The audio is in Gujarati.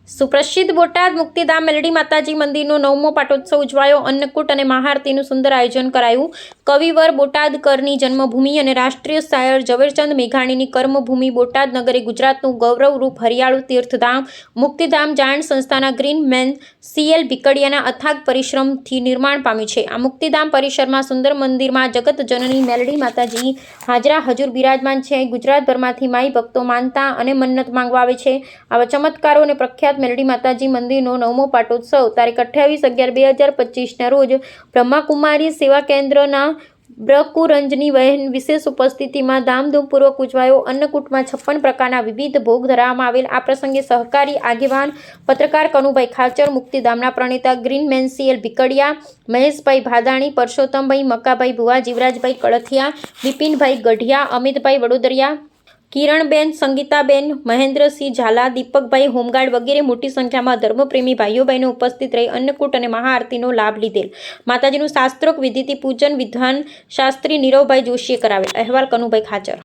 સુપ્રસિદ્ધ બોટાદ મુક્તિધામ મેલડી માતાજી મંદિરનો 9મો પાટોત્સવ ઉજવાયો। અન્નકૂટ અને મહાઆરતીનું સુંદર આયોજન કરાયું। કવિવર બોટાદકરની જન્મભૂમિ અને રાષ્ટ્રીય શાયર ઝવેરચંદ મેઘાણીની કર્મભૂમિ બોટાદ નગરે ગુજરાતનું ગૌરવરૂપ હરિયાળું તીર્થધામ મુક્તિધામ જાયન્ટ સંસ્થાના ગ્રીન મેન CL ભીકડિયાના અથાગ પરિશ્રમથી નિર્માણ પામ્યું છે। આ મુક્તિધામ પરિસરમાં સુંદર મંદિરમાં જગત જનની મેલડી માતાજી હાજરા હજુર બિરાજમાન છે। ગુજરાતભરમાંથી માઈ ભક્તો માનતા અને મન્નત માંગવા આવે છે। આવા ચમત્કારો અને પ્રખ્યાત મેલડી માતાજી મંદિરનો 9મો પાટોત્સવ તારીખ 28/11/2025ના રોજ બ્રહ્માકુમારી સેવા કેન્દ્રના બ્રકુરંજની બહેન વિશેષ ઉપસ્થિતિમાં ધામધૂમપૂર્વક ઉજવાયો। અન્નકૂટમાં 56 પ્રકારના વિવિધ ભોગ ધરાવવામાં આવેલ। આ પ્રસંગે સહકારી આગેવાન પત્રકાર કનુભાઈ ખાચર, મુક્તિધામના પ્રણેતા ગ્રીનમેન CL ભીકડિયા, મહેશભાઈ ભાદાણી, પરસોત્તમભાઈ મકાભાઈ ભુવા, જીવરાજભાઈ કળથિયા, બિપિનભાઈ ગઢિયા, અમિતભાઈ વડોદરિયા, કિરણબેન, સંગીતાબેન, મહેન્દ્રસિંહ ઝાલા, દીપકભાઈ હોમગાર્ડ વગેરે મોટી સંખ્યામાં ધર્મપ્રેમી ભાઈઓ બહેનો ઉપસ્થિત રહી અન્નકૂટ અને મહાઆરતીનો લાભ લીધેલ। માતાજીનું શાસ્ત્રોક્ત વિધિથી પૂજન વિધાન શાસ્ત્રી નીરવભાઈ જોશીએ કરાવેલ। અહેવાલ કનુભાઈ ખાચર।